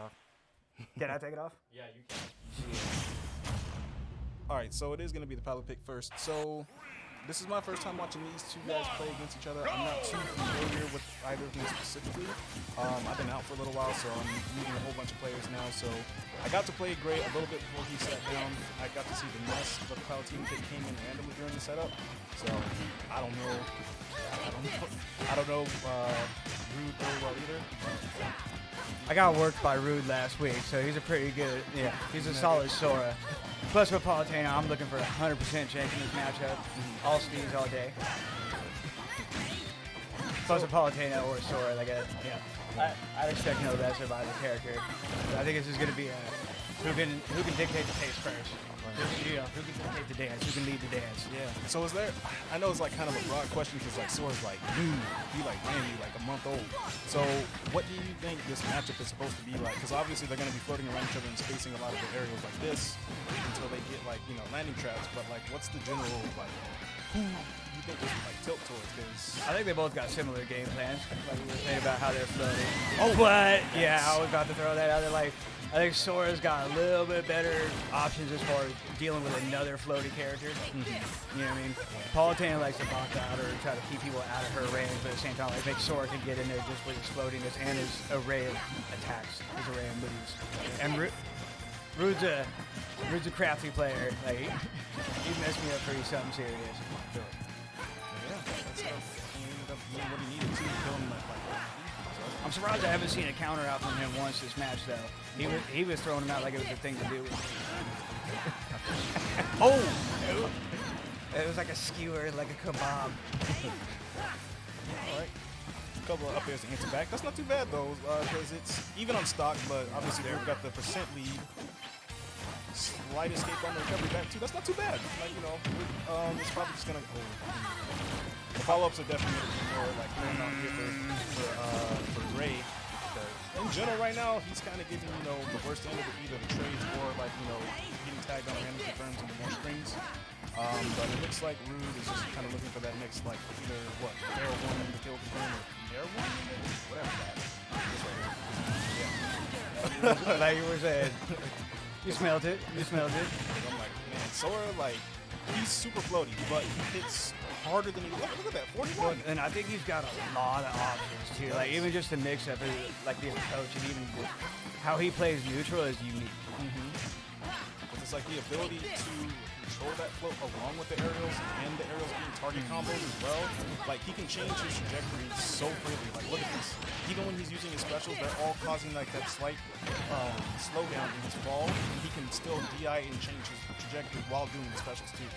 off. Can I take it off? Yeah, you can. All right, so it is going to be the Palutena pick first. So this is my first time watching these two guys play against each other. I'm not too familiar with either of them specifically. I've been out for a little while, so I'm meeting a whole bunch of players now. So I got to play Gray a little bit before he sat down. I got to see the mess, but the Palutena pick came in randomly during the setup. So I don't know. Rude very well either. I got worked by Rude last week, so he's a pretty good, he's a solid Sora. Plus with Palutena, I'm looking for 100% chance in this matchup. All speeds all day. Plus with Palutena or Sora, I'd expect no less of either character. But I think this is going to be who can dictate the pace first. Who can dictate the dance? Who can lead the dance? Yeah. So is there? I know it's like kind of a broad question because like Sora's like new, he like brand new, like a month old. So what do you think this matchup is supposed to be like? Because obviously they're going to be floating around each other and spacing a lot of the aerials like this until they get like landing traps. But like, what's the general like? Who do you think this would like tilt towards? Because I think they both got similar game plans. Like we were saying about how they're floating. Oh, but yeah, I was about to throw that out there. Like, I think Sora's got a little bit better options as far as dealing with another floaty character. You know what I mean? Palutena likes to box out or try to keep people out of her range, but at the same time, I think Sora can get in there just with his floatiness and his array of attacks, his array of moves. And Rude's a crafty player. Like, he messed me up pretty something serious. yeah, that's how he ended up doing what he needed to kill him like I'm surprised I haven't seen a counter out from him once this match, though. He was throwing him out like it was the thing to do. Oh! It was like a skewer, like a kebab. All right. A couple of up airs to answer back. That's not too bad, though, because it's even on stock, but obviously they've got the percent lead. Slight escape on the recovery back, too. That's not too bad. Like, it's probably just going to go. The follow-ups are definitely more like going on here for Gray. In general, right now, he's kind of getting, the worst end of either the trades or, like, getting tagged on random confirms into more strings. But it looks like Rude is just kind of looking for that next, like, either, Air 1 to kill confirm or Air 1? Whatever that. Yeah. Like you were saying. You smelled it. You smelled it. I'm like, man, Sora, like, he's super floaty, but he hits harder than he look at that 41. And I think he's got a lot of options too. Like even just the mix up, like the approach, and even how he plays neutral is unique. It's like the ability to control that float along with the aerials and the aerials being target combos as well. Like he can change his trajectory so freely. Like look at this. Even when he's using his specials, they're all causing like that slight slowdown in his fall. And he can still DI and change his trajectory while doing the specials too.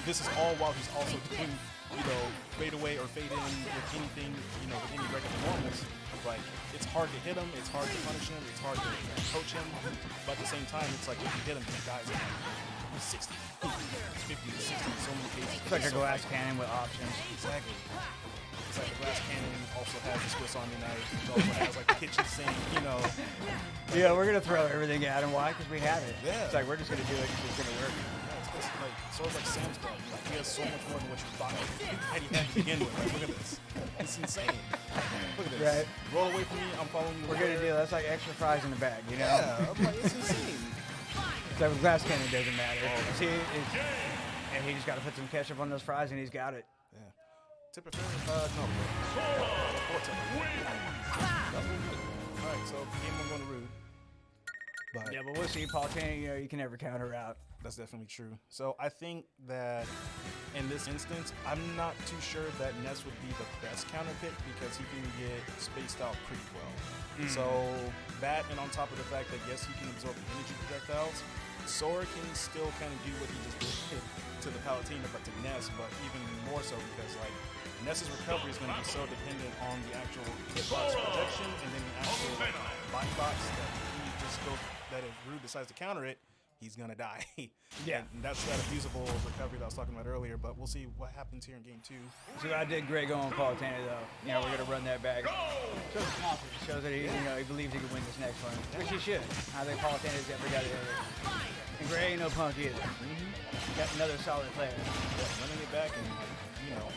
This is all while he's also doing fade away or fade in with anything, with any regular normals. Like it's hard to hit him, it's hard to punish him, it's hard to coach him, but at the same time, it's like if you hit him, he dies. He's 60, 50, 60 in so many cases. It's like a glass cannon with options. Exactly. It's like the glass cannon also has the Swiss Army knife. It also has like the kitchen sink, Yeah, we're gonna throw everything at him. Why? Because we have it. Yeah. It's like we're just gonna do it because it's gonna work. It's like Sora's like Sam's Club. Like he has so much more than what you thought that he had to begin with. Like look at this. It's insane. Look at this. Right. Roll away from me. I'm following you. We're gonna do that's like extra fries in the bag, Yeah. I'm like, it's insane. It's like with glass cannon doesn't matter. See, and he just got to put some ketchup on those fries, and he's got it. Yeah. Tip of fair? No. Four tip. All right, so game one going to Rude. But Yeah, but we'll see. Palutena, you can never counter out. that's definitely true. So I think that in this instance, I'm not too sure that Ness would be the best counter pick because he can get spaced out pretty well. So that, and on top of the fact that yes, he can absorb the energy projectiles, Sora can still kind of do what he just did to the Palutena, but to Ness, but even more so because like Ness's recovery is going to be so dependent on the actual hitbox projection and then the actual body box that he just goes, that if Rude decides to counter it, he's going to die. Yeah. And that's that abusable recovery that I was talking about earlier, but we'll see what happens here in game two. See, I did great going Palutena, though. We're going to run that back. Shows confidence. Shows that he believes he can win this next one, which he should. I think Palutena's ever got it. And Gray ain't no punk either. Got another solid player. Yeah, running it back and,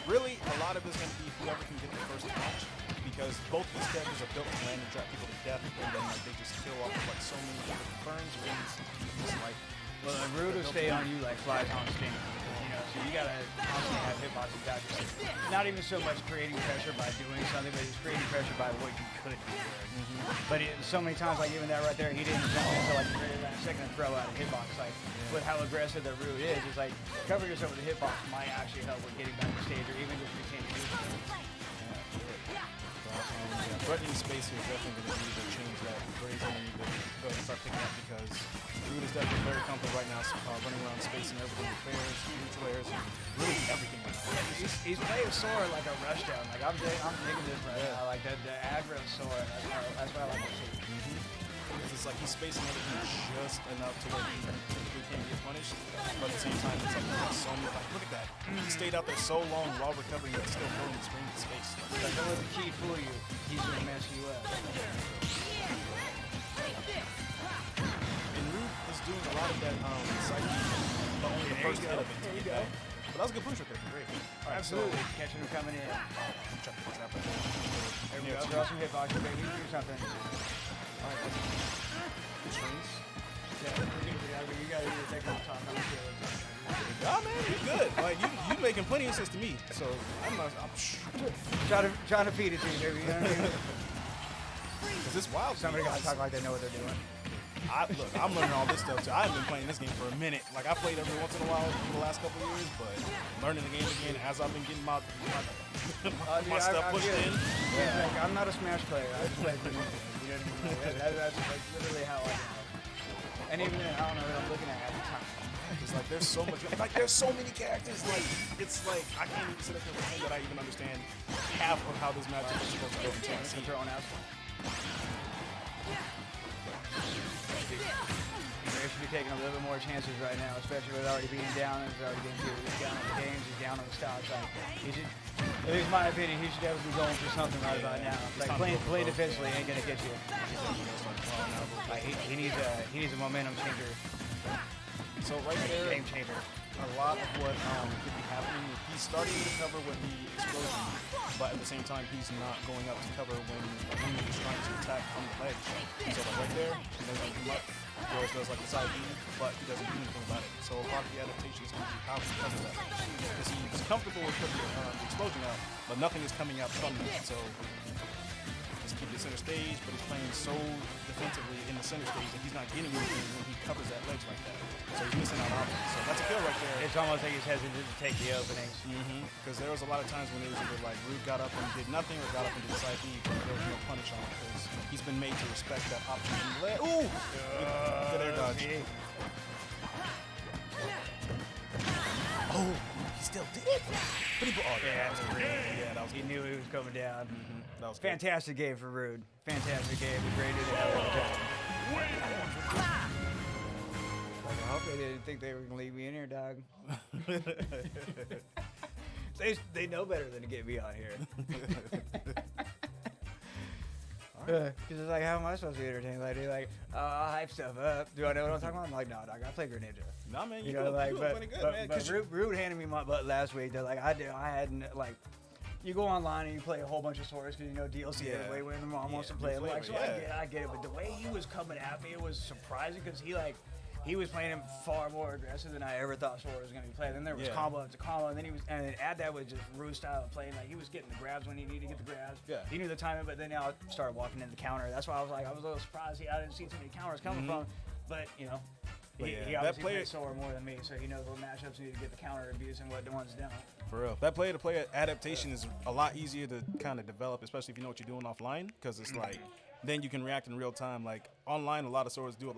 really, a lot of it's going to be whoever can get the first match because both these characters are built to land and trap people to death, and then like they just kill off with like so many different burns, rings, just like. Well, the Rude will stay on you like flies on sting. You know, so you gotta constantly have hitboxes out. Not even so much creating pressure by doing something, but it's creating pressure by what you could do. But so many times, like even that right there, he didn't jump into like the very last second and throw out a hitbox. Like with how aggressive the Rude is, it's like covering yourself with a hitbox might actually help with getting back to stage or even just retaining neutral. Threatening space here is definitely going to need to change that. Brazen going to need to go and start picking up because Rude is definitely very comfortable right now, running around spacing everything with fairs, neutral airs, really everything right now. He's playing Sora like a rushdown. Like I'm digging this right now. Like the aggro Sora. That's what I like to see. Because it's like he's spacing everything just enough to where he typically can't get punished, but at the same time, it's like he has so many. Like, look at that. He stayed out there so long while recovering, but still throwing the screen to space. Like, don't let the key fool you. He's gonna mess you up. And Rude is doing a lot of that psyche, but only the first hit of it. There you go. But that was a good push right there. Great. All right, Absolutely. Catching him coming in. Trap right there. There we go. Throw some hitboxes, baby. Do something. All right, strings. Yeah, you gotta do the technical talk. Nah, man, you're good. Like you making plenty of sense to me. So I'm Trying to feed it to you, baby. You know what I mean? Because it's wild. Somebody gotta talk like they know what they're doing. Look, I'm learning all this stuff too. I haven't been playing this game for a minute. Like I played every once in a while for the last couple of years, but learning the game again as I've been getting my stuff pushed in. Yeah. Like, I'm not a Smash player. I just play for that's like literally how I know. And even then, I don't know what I'm looking at the time. It's like there's so much. Like there's so many characters. Like it's like I can't even sit up here and pretend that I even understand half of how this matchup is supposed to go until I see it. Throwing out. They should be taking a little bit more chances right now, especially with already being down. He's already getting to he's down on the games. He's down on the stocks. Like, he should, at least my opinion, he should definitely be going for something right about now. Like playing defensively ain't gonna get you. Like he needs a momentum changer. So right there, Game changer. a lot of what could be happening. He's starting to cover with the explosion, but at the same time, he's not going up to cover when he's trying to attack from the ledge. So like right there, he doesn't come up. He always does like the side B, but he doesn't do anything about it. So a lot of the adaptation is going to be how he covers that. Because he's comfortable with putting the explosion out, but nothing is coming out from it. So just keep the center stage, but he's playing so defensively in the center stage that he's not getting anything when he covers that ledge like that. So he's missing out options. So that's a kill right there. It's almost like he's hesitant to take the openings. Because there was a lot of times when it was either like Rude got up and did nothing or got up and did side B, but there was no punish on it because he's been made to respect that option. Ooh! Good air dodge. Oh, he still did it. But that was great. Yeah, that was He knew he was coming down. That was good. Fantastic game for Rude. Fantastic game. We graded it out every time. I hope they didn't think they were going to leave me in here, dog. They know better than to get me on here. Because it's like, how am I supposed to be entertained? Like, I'll hype stuff up. Do I know what I'm talking about? I'm like, no, dog, I play Greninja. Nah, man, You know, like, plenty good, man. but Rude handed me my butt last week. They're like, I hadn't, like, you go online and you play a whole bunch of Soras because you know DLC is way when the mom wants to play. I'm like, so I get it. But the way he was coming at me, it was surprising because he was playing him far more aggressive than I ever thought Sora was going to be playing. Then there was combo after combo, and then add that with just Rude style of playing. Like he was getting the grabs when he needed to get the grabs. Yeah. He knew the timing, but then now started walking in the counter. That's why I was a little surprised. I didn't see too many counters coming from. But you know, he obviously plays Sora more than me, so he knows what matchups need to get the counter abuse and what the ones don't. For real, that player-to-player adaptation is a lot easier to kind of develop, especially if you know what you're doing offline, because it's like then you can react in real time. Like online, a lot of Soras do a lot